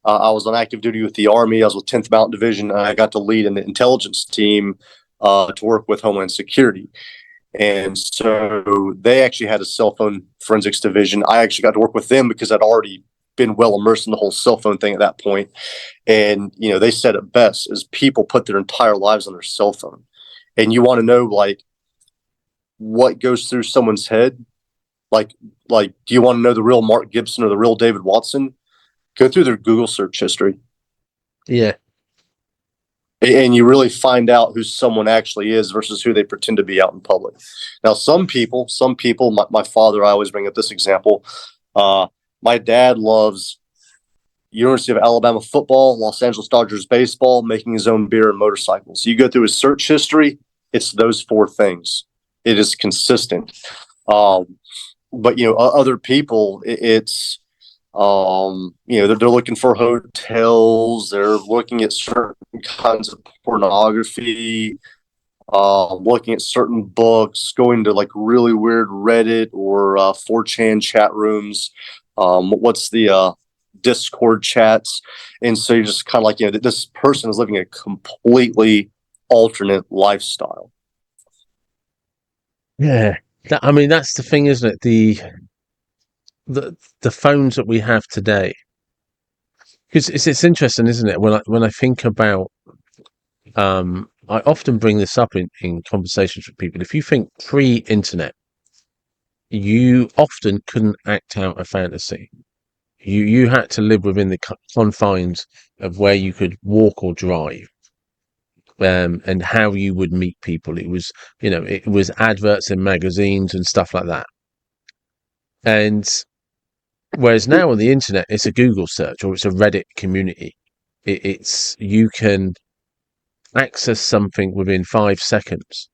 was on active duty with the Army. I was with 10th Mountain Division. And I got to lead an intelligence team to work with Homeland Security. And so they actually had a cell phone forensics division. I actually got to work with them because I'd already been well immersed in the whole cell phone thing at that point. And, they said it best is people put their entire lives on their cell phone. And you want to know, like, what goes through someone's head? Like, do you want to know the real Mark Gibson or the real David Watson? Go through their Google search history. Yeah. And you really find out who someone actually is versus who they pretend to be out in public. Now, some people, my father, I always bring up this example. Uh, my dad loves University of Alabama football, Los Angeles Dodgers baseball, making his own beer and motorcycles. You go through his search history, it's those four things. It is consistent. Um, but other people, it's they're looking for hotels, they're looking at certain kinds of pornography, looking at certain books, going to like really weird Reddit or 4chan chat rooms. What's the Discord chats? And so you're just kind of like, this person is living a completely alternate lifestyle. Yeah. I mean, that's the thing, isn't it? The phones that we have today, because it's interesting, isn't it? When I think about, I often bring this up in conversations with people. If you think pre-internet, you often couldn't act out a fantasy. You had to live within the confines of where you could walk or drive, and how you would meet people. It was adverts in magazines and stuff like that. And whereas now on the internet, it's a Google search or it's a Reddit community. It's you can access something within 5 seconds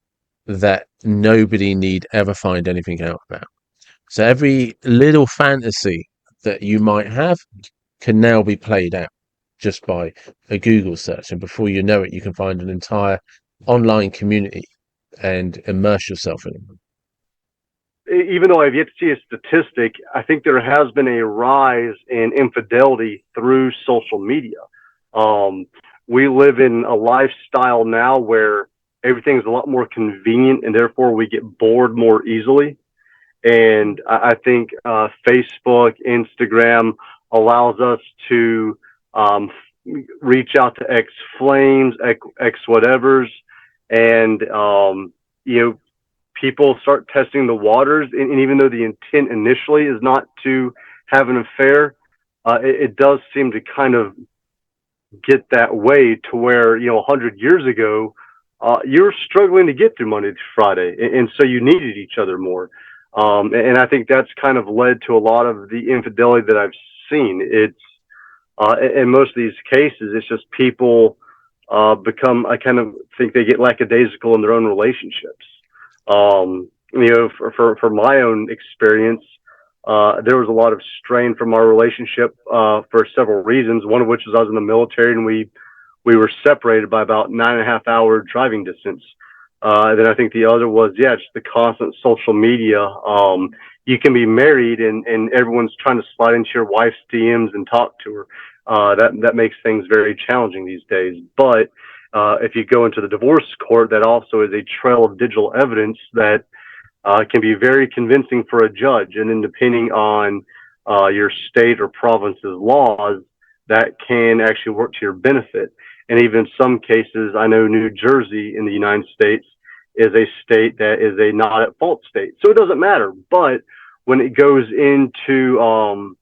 that nobody need ever find anything out about. So every little fantasy that you might have can now be played out just by a Google search. And before you know it, you can find an entire online community and immerse yourself in it. Even though I've yet to see a statistic, I think there has been a rise in infidelity through social media. Um, we live in a lifestyle now where everything is a lot more convenient, and therefore we get bored more easily. And I think Facebook, Instagram allows us to reach out to ex flames, ex whatevers, and people start testing the waters. And even though the intent initially is not to have an affair, it does seem to kind of get that way to where 100 years ago you were struggling to get through Monday to Friday, and so you needed each other more. And I think that's kind of led to a lot of the infidelity that I've seen. It's in most of these cases, it's just people become. I kind of think they get lackadaisical in their own relationships. For my own experience, there was a lot of strain from our relationship for several reasons. One of which is I was in the military, and we were separated by about 9.5 hour driving distance. Then I think the other was, just the constant social media. You can be married and everyone's trying to slide into your wife's DMs and talk to her. That makes things very challenging these days. But if you go into the divorce court, that also is a trail of digital evidence that can be very convincing for a judge. And then depending on your state or province's laws, that can actually work to your benefit. And even in some cases, I know New Jersey in the United States is a state that is a not at fault state. So it doesn't matter. But when it goes into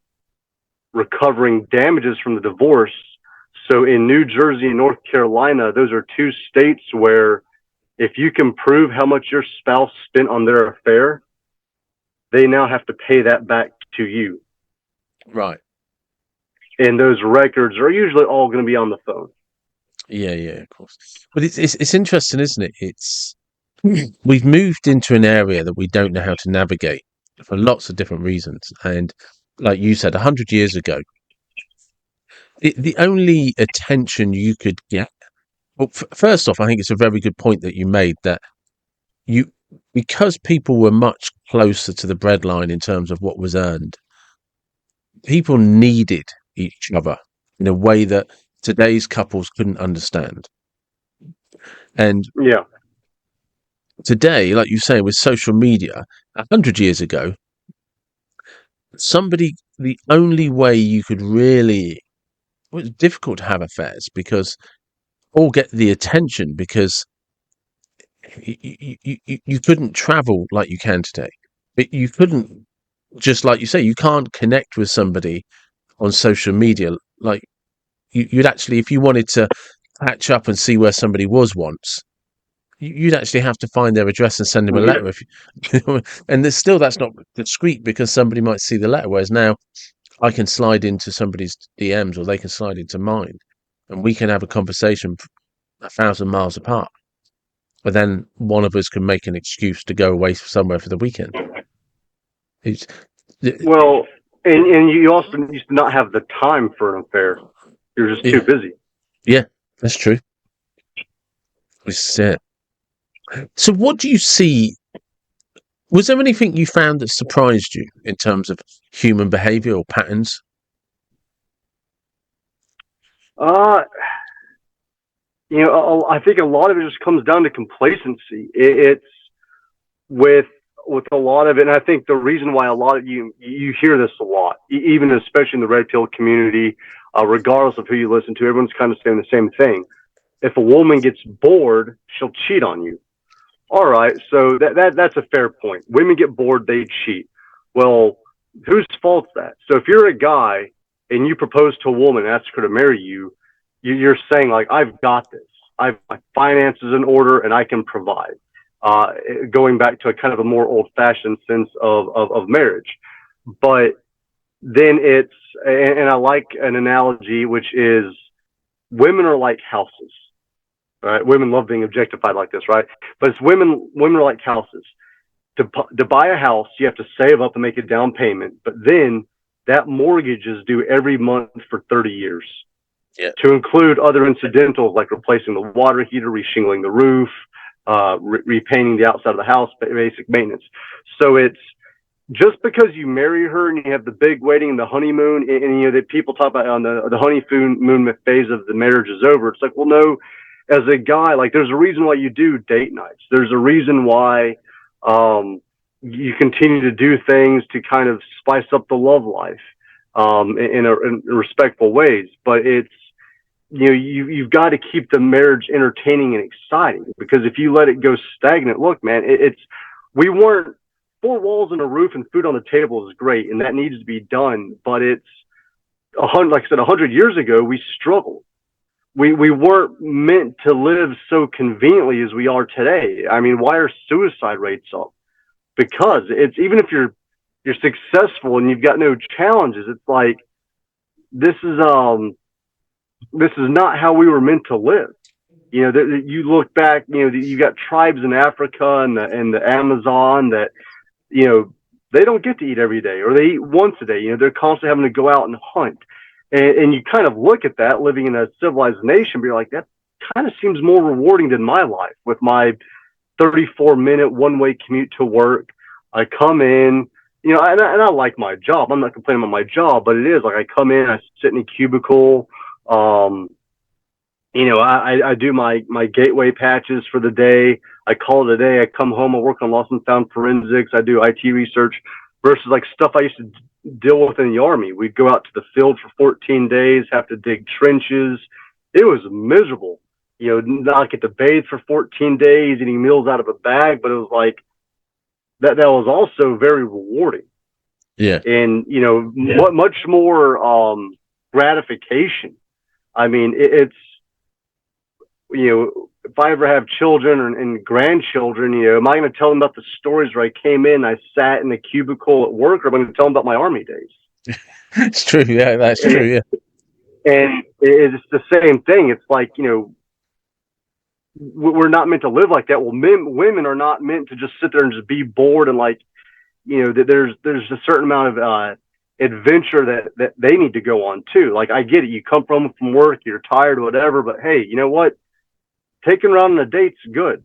recovering damages from the divorce, so in New Jersey and North Carolina, those are two states where if you can prove how much your spouse spent on their affair, they now have to pay that back to you. Right. And those records are usually all going to be on the phone. Yeah, of course. But it's interesting, isn't it? We've moved into an area that we don't know how to navigate for lots of different reasons. And like you said, 100 years ago, the only attention you could get. Well, first off, I think it's a very good point that you made that you because people were much closer to the breadline in terms of what was earned, people needed each other in a way that today's couples couldn't understand. And Yeah. today, like you say, with social media, 100 years ago, the only way you could really, it was difficult to have affairs because, or get the attention because you couldn't travel like you can today. You couldn't, just like you say, you can't connect with somebody on social media. Like You'd actually, if you wanted to catch up and see where somebody was once, you'd actually have to find their address and send them a Yeah. letter. And there's still, that's not discreet because somebody might see the letter. Whereas now I can slide into somebody's DMs or they can slide into mine, and we can have a conversation 1,000 miles apart. But then one of us can make an excuse to go away somewhere for the weekend. It's, Well, and you also used to not have the time for an affair. You're just too yeah, busy. yeah, that's true. It's, so what do you see? Was there anything you found that surprised you in terms of human behavior or patterns? Uh, I think a lot of it just comes down to complacency. It's with a lot of it, and I think the reason why a lot of you hear this a lot, even especially in the red pill community, regardless of who you listen to, everyone's kind of saying the same thing. If a woman gets bored, she'll cheat on you. All right, so that's a fair point. Women get bored, they cheat. Well, whose fault's that? So if you're a guy and you propose to a woman and ask her to marry you, you're saying like, I've got this. I've my finances in order and I can provide. Going back to a kind of a more old-fashioned sense of marriage. But then it's, and I like an analogy, which is women are like houses. Right? Women love being objectified like this, right? But it's women are like houses. To buy a house, you have to save up and make a down payment, but then that mortgage is due every month for 30 years. Yeah. To include other incidentals like replacing the water heater, reshingling the roof, repainting the outside of the house, basic maintenance. So it's just because you marry her and you have the big wedding and the honeymoon, and that people talk about on the honeymoon phase of the marriage is over. It's like, well, no. As a guy, like there's a reason why you do date nights. There's a reason why you continue to do things to kind of spice up the love life in respectful ways. But it's, you've got to keep the marriage entertaining and exciting, because if you let it go stagnant, look, man, we weren't, 4 walls and a roof and food on the table is great, and that needs to be done. But it's 100, like I said, 100 years ago, we struggled. We weren't meant to live so conveniently as we are today. I mean, why are suicide rates up? Because it's, even if you're successful and you've got no challenges, it's like this is not how we were meant to live. You look back, you got tribes in Africa and the Amazon that, they don't get to eat every day, or they eat once a day. They're constantly having to go out and hunt. And you kind of look at that living in a civilized nation, but you're like, that kind of seems more rewarding than my life with my 34-minute one-way commute to work. I come in, and I like my job. I'm not complaining about my job, but it is like I come in, I sit in a cubicle. I do my gateway patches for the day. I call it a day. I come home, I work on lost and found forensics. I do IT research versus like stuff I used to deal with in the Army. We'd go out to the field for 14 days, have to dig trenches. It was miserable. Not get to bathe for 14 days, eating meals out of a bag, but it was like that was also very rewarding. Yeah. And, much more gratification. I mean, it's, if I ever have children and grandchildren, am I going to tell them about the stories where I came in, I sat in a cubicle at work, or am I going to tell them about my Army days? It's true. Yeah, that's true. Yeah. And it's the same thing. It's like, we're not meant to live like that. Well, women are not meant to just sit there and just be bored and like, there's a certain amount of adventure that they need to go on too. Like, I get it. You come from work, you're tired or whatever, but hey, you know what? Taking around on a date's good.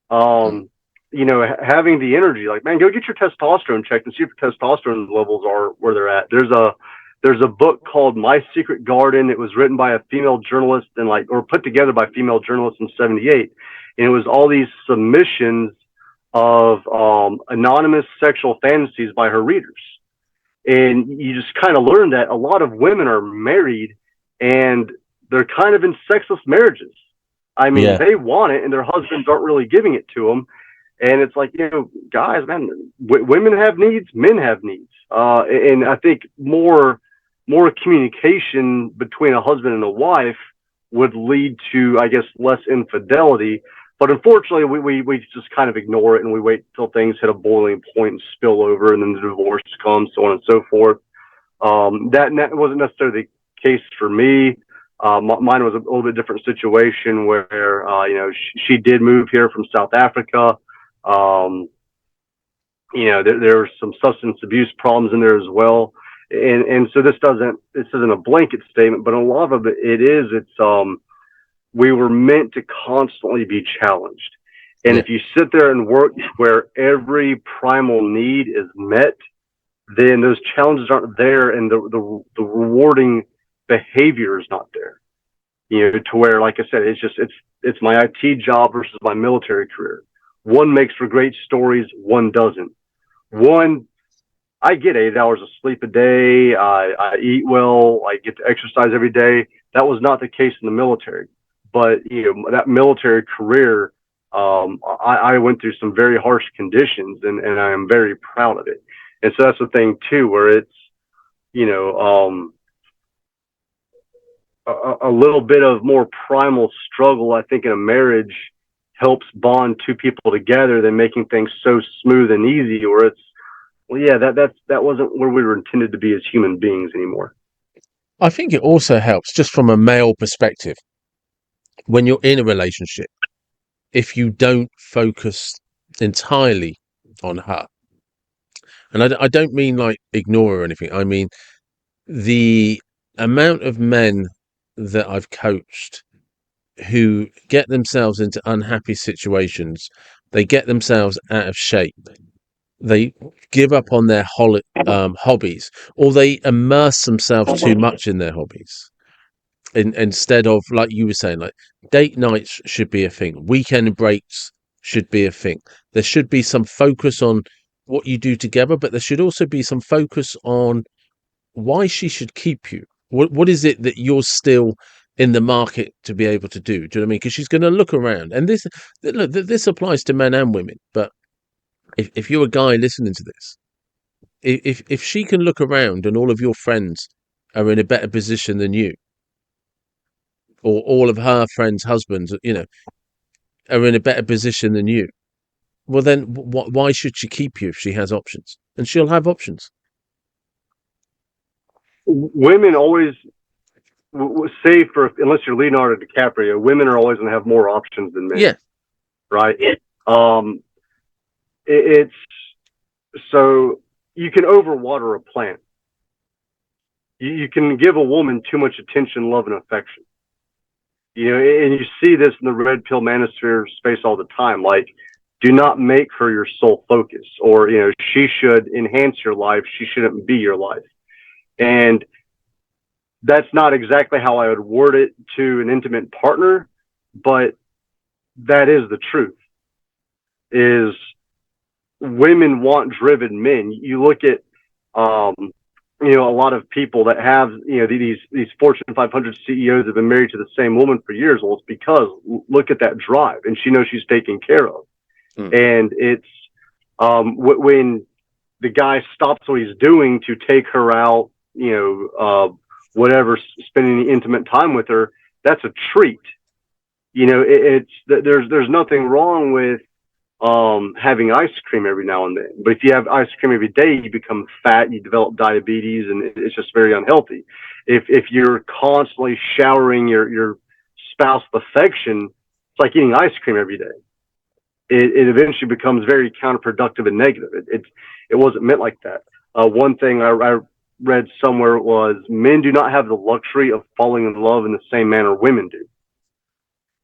Having the energy, like, man, go get your testosterone checked and see if your testosterone levels are where they're at. There's a book called My Secret Garden. It was written by a female journalist or put together by female journalists in '78. And it was all these submissions of anonymous sexual fantasies by her readers. And you just kind of learn that a lot of women are married and they're kind of in sexless marriages. I mean, They want it and their husbands aren't really giving it to them. And it's like, guys, man, women have needs, men have needs. And I think more more communication between a husband and a wife would lead to, I guess, less infidelity. But unfortunately, we just kind of ignore it and we wait till things hit a boiling point and spill over, and then the divorce comes, so on and so forth. That wasn't necessarily the case for me. Mine was a little bit different situation where, she did move here from South Africa. There were some substance abuse problems in there as well. And so this isn't a blanket statement, but a lot of it's we were meant to constantly be challenged. And if you sit there and work where every primal need is met, then those challenges aren't there, and the rewarding behavior is not there. To where, like I said, it's my IT job versus my military career. One makes for great stories, one doesn't. One, I get 8 hours of sleep a day. I eat well. I get to exercise every day. That was not the case in the military. But that military career, I went through some very harsh conditions, and I am very proud of it. And so that's the thing too, where it's a little bit of more primal struggle, I think, in a marriage helps bond two people together than making things so smooth and easy, or it's, well, yeah, that wasn't where we were intended to be as human beings anymore. I think it also helps just from a male perspective when you're in a relationship, if you don't focus entirely on her. And I don't mean like ignore her or anything. I mean, the amount of men that I've coached who get themselves into unhappy situations, they get themselves out of shape, they give up on their hobbies, or they immerse themselves too much in their hobbies. Instead of, like you were saying, like date nights should be a thing, weekend breaks should be a thing. There should be some focus on what you do together, but there should also be some focus on why she should keep you. What is it that you're still in the market to be able to do? Do you know what I mean? Because she's going to look around, and this applies to men and women. But if you're a guy listening to this, if she can look around and all of your friends are in a better position than you, or all of her friends' husbands, are in a better position than you, well then, why should she keep you if she has options? And she'll have options. Women always say, unless you're Leonardo DiCaprio, women are always going to have more options than men. Yeah. Right. It's so you can overwater a plant. You can give a woman too much attention, love, and affection. And you see this in the red pill manosphere space all the time. Like, do not make her your sole focus, or she should enhance your life. She shouldn't be your life. And that's not exactly how I would word it to an intimate partner, but that is the truth. Is women want driven men. You look at, a lot of people that have, these Fortune 500 CEOs have been married to the same woman for years. Well, it's because look at that drive, and she knows she's taken care of. And it's when the guy stops what he's doing to take her out, whatever, spending intimate time with her, that's a treat. There's nothing wrong with having ice cream every now and then, but if you have ice cream every day, you become fat, you develop diabetes, and it's just very unhealthy. If you're constantly showering your spouse with affection, it's like eating ice cream every day. It eventually becomes very counterproductive and negative. It wasn't meant like that. One thing I read somewhere was men do not have the luxury of falling in love in the same manner women do.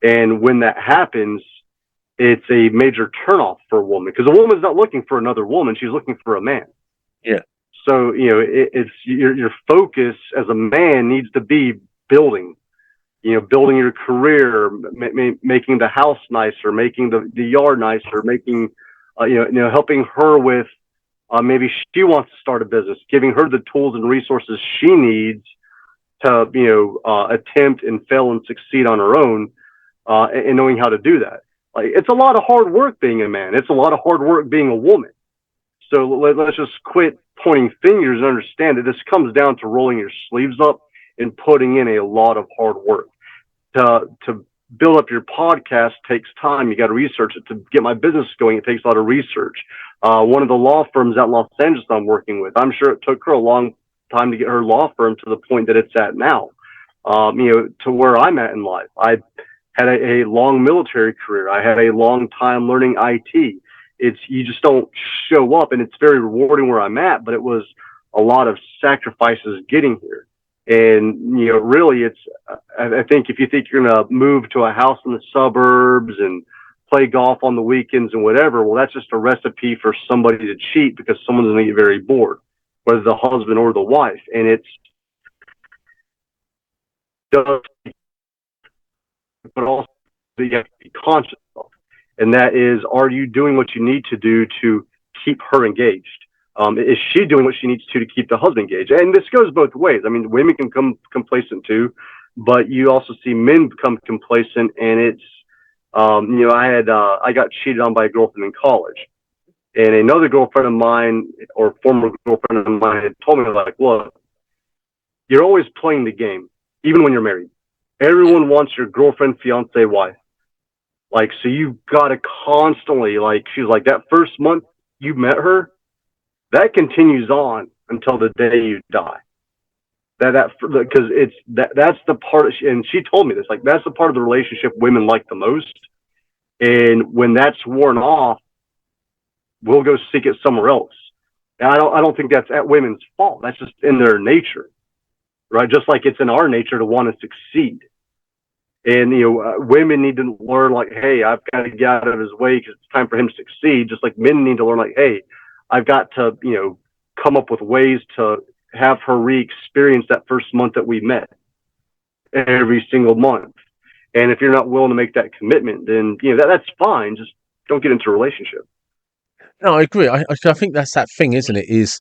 And when that happens, it's a major turnoff for a woman, because a woman's not looking for another woman. She's looking for a man. Yeah. So, it's your focus as a man needs to be building your career, making the house nicer, making the yard nicer, making, helping her with, maybe she wants to start a business, giving her the tools and resources she needs to, attempt and fail and succeed on her own, and knowing how to do that. Like, it's a lot of hard work being a man. It's a lot of hard work being a woman. So let's just quit pointing fingers and understand that this comes down to rolling your sleeves up and putting in a lot of hard work. To build up your podcast takes time. You got to research it. To get my business going, it takes a lot of research. One of the law firms out in Los Angeles I'm working with, I'm sure it took her a long time to get her law firm to the point that it's at now. To where I'm at in life. I had a long military career. I had a long time learning IT. You just don't show up, and it's very rewarding where I'm at, but it was a lot of sacrifices getting here. And, really I think if you think you're going to move to a house in the suburbs and play golf on the weekends and whatever, well, that's just a recipe for somebody to cheat, because someone's going to get very bored, whether the husband or the wife. And it's just, but also you have to be conscious of. And that is, are you doing what you need to do to keep her engaged? Is she doing what she needs to keep the husband engaged? And this goes both ways. I mean, women can become complacent too, but you also see men become complacent. And it's, I got cheated on by a girlfriend in college, and another girlfriend of mine, or former girlfriend of mine, had told me, like, look, you're always playing the game, even when you're married. Everyone wants your girlfriend, fiance, wife. Like, so you got to constantly, like, she's like, that first month you met her, that continues on until the day you die. Because that's the part, and she told me this, like, that's the part of the relationship women like the most. And when that's worn off, we'll go seek it somewhere else. And I don't think that's at women's fault. That's just in their nature, right? Just like it's in our nature to want to succeed. And, women need to learn, like, hey, I've got to get out of his way because it's time for him to succeed. Just like men need to learn, like, hey, I've got to, come up with ways to have her re-experience that first month that we met every single month. And if you're not willing to make that commitment, then, that's fine. Just don't get into a relationship. No, I agree. I think that's that thing, isn't it? Is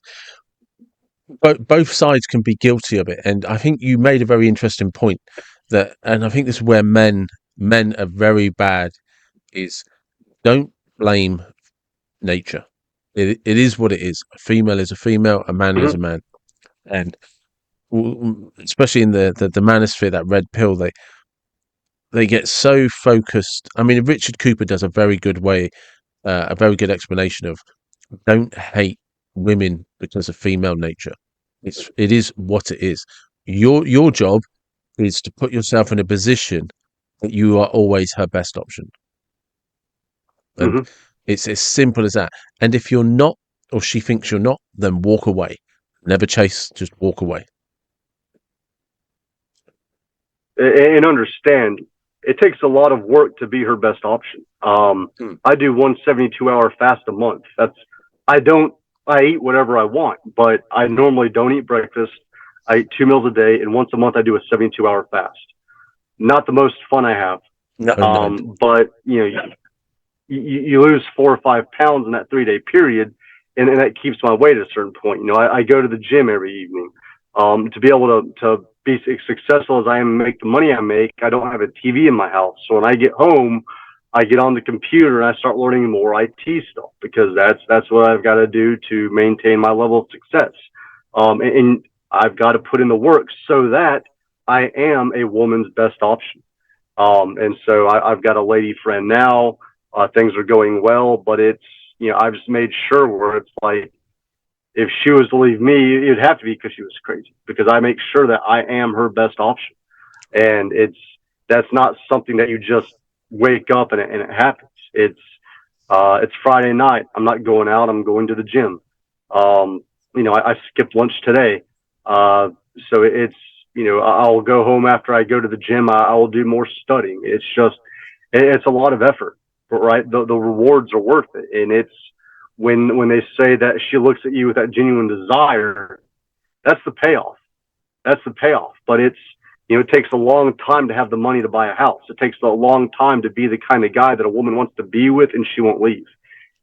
both sides can be guilty of it. And I think you made a very interesting point and I think this is where men are very bad, is don't blame nature. It is what it is. A female is a female, a man is a man. And especially in the manosphere, that red pill, they get so focused. I mean, Richard Cooper does a very good explanation of, don't hate women because of female nature. It is what it is. Your job is to put yourself in a position that you are always her best option. And it's as simple as that. And if you're not, or she thinks you're not, then walk away. Never chase, just walk away. And understand, it takes a lot of work to be her best option. I do one 72-hour fast a month. I eat whatever I want, but I normally don't eat breakfast. I eat 2 meals a day, and once a month I do a 72-hour fast. Not the most fun I have. No. But you lose 4 or 5 pounds in that 3-day period, and that keeps my weight at a certain point. I go to the gym every evening. To be able to be as successful as I am and make the money I make, I don't have a TV in my house. So when I get home, I get on the computer and I start learning more IT stuff, because that's what I've got to do to maintain my level of success. And I've got to put in the work so that I am a woman's best option. And so I've got a lady friend now. Things are going well, but it's, I've just made sure where it's like, if she was to leave me, it'd have to be because she was crazy, because I make sure that I am her best option. And that's not something that you just wake up and it happens. It's Friday night. I'm not going out. I'm going to the gym. I skipped lunch today. So it's, I'll go home after I go to the gym. I will do more studying. It's a lot of effort, but right. The rewards are worth it. And it's when they say that she looks at you with that genuine desire, that's the payoff. But it's, it takes a long time to have the money to buy a house. It takes a long time to be the kind of guy that a woman wants to be with and she won't leave.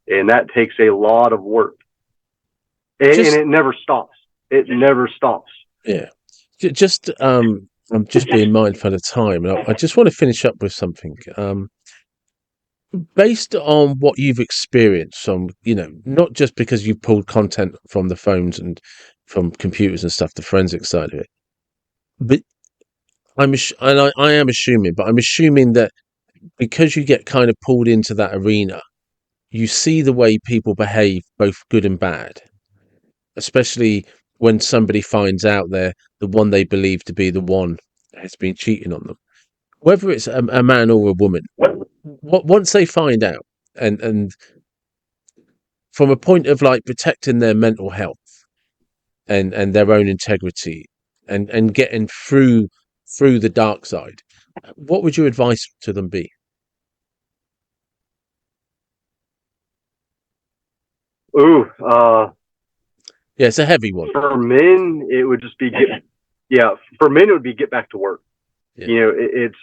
And that takes a lot of work. And it never stops. It never stops. Yeah. Just, I'm just being mindful of time. And I just want to finish up with something. Based on what you've experienced from, not just because you've pulled content from the phones and from computers and stuff, the forensic side of it, but I am assuming, but I'm assuming that because you get kind of pulled into that arena, you see the way people behave, both good and bad, especially when somebody finds out they're the one they believe to be the one that has been cheating on them, whether it's a man or a woman. Once they find out, and from a point of like protecting their mental health and their own integrity and getting through the dark side, what would your advice to them be? Ooh, Yeah, it's a heavy one. for men, it would just be yeah. For men, it would be get back to work. Yeah. You know, it's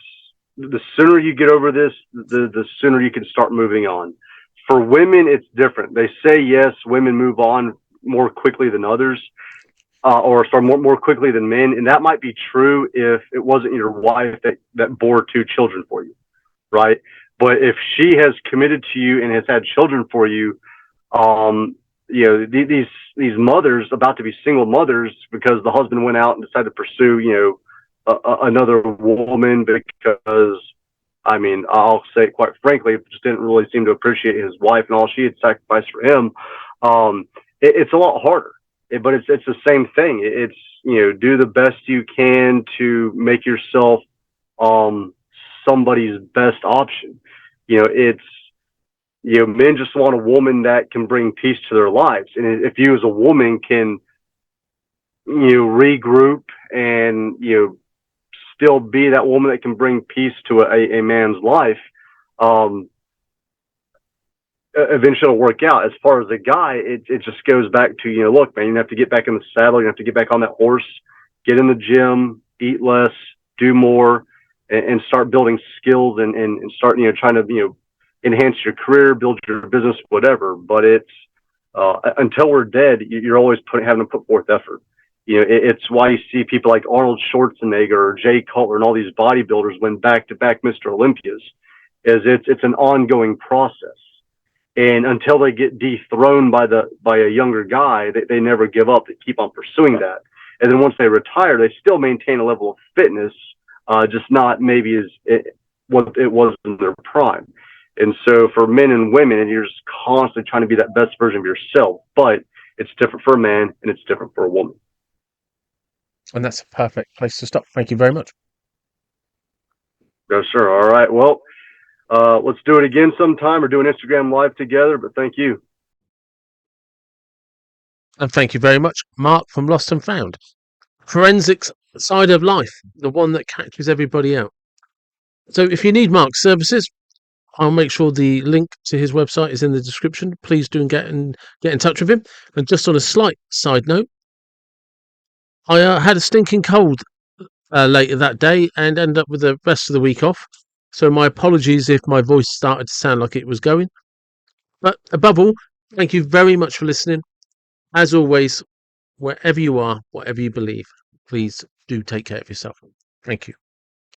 the sooner you get over this, the sooner you can start moving on. For women, it's different. They say yes, women move on more quickly than others, or sorry, more quickly than men, and that might be true if it wasn't your wife that bore two children for you, right? But if she has committed to you and has had children for you, um, these mothers about to be single mothers because the husband went out and decided to pursue, another woman because, I mean, I'll say it quite frankly, just didn't really seem to appreciate his wife and all she had sacrificed for him. It's a lot harder, but it's the same thing. It's, do the best you can to make yourself somebody's best option. It's, men just want a woman that can bring peace to their lives. And if you as a woman can, regroup and, still be that woman that can bring peace to a man's life, eventually it'll work out. As far as the guy, it just goes back to, look, man, you have to get back in the saddle. You have to get back on that horse, get in the gym, eat less, do more, and start building skills and start, trying to, enhance your career, build your business, whatever. But it's, until we're dead, you're always having to put forth effort. It's why you see people like Arnold Schwarzenegger or Jay Cutler and all these bodybuilders win back-to-back Mr. Olympias. It's an ongoing process, and until they get dethroned by a younger guy, they never give up. They keep on pursuing that, and then once they retire, they still maintain a level of fitness, just not maybe what it was in their prime. And so for men and women, and you're just constantly trying to be that best version of yourself, but it's different for a man and it's different for a woman. And that's a perfect place to stop. Thank you very much. Yes, sir. All right. Well, let's do it again sometime or do an Instagram live together, but thank you. And thank you very much, Mark from Lost and Found. Forensics side of life, the one that catches everybody out. So if you need Mark's services, I'll make sure the link to his website is in the description. Please do get in touch with him. And just on a slight side note, I had a stinking cold later that day and ended up with the rest of the week off. So my apologies if my voice started to sound like it was going. But above all, thank you very much for listening. As always, wherever you are, whatever you believe, please do take care of yourself. Thank you.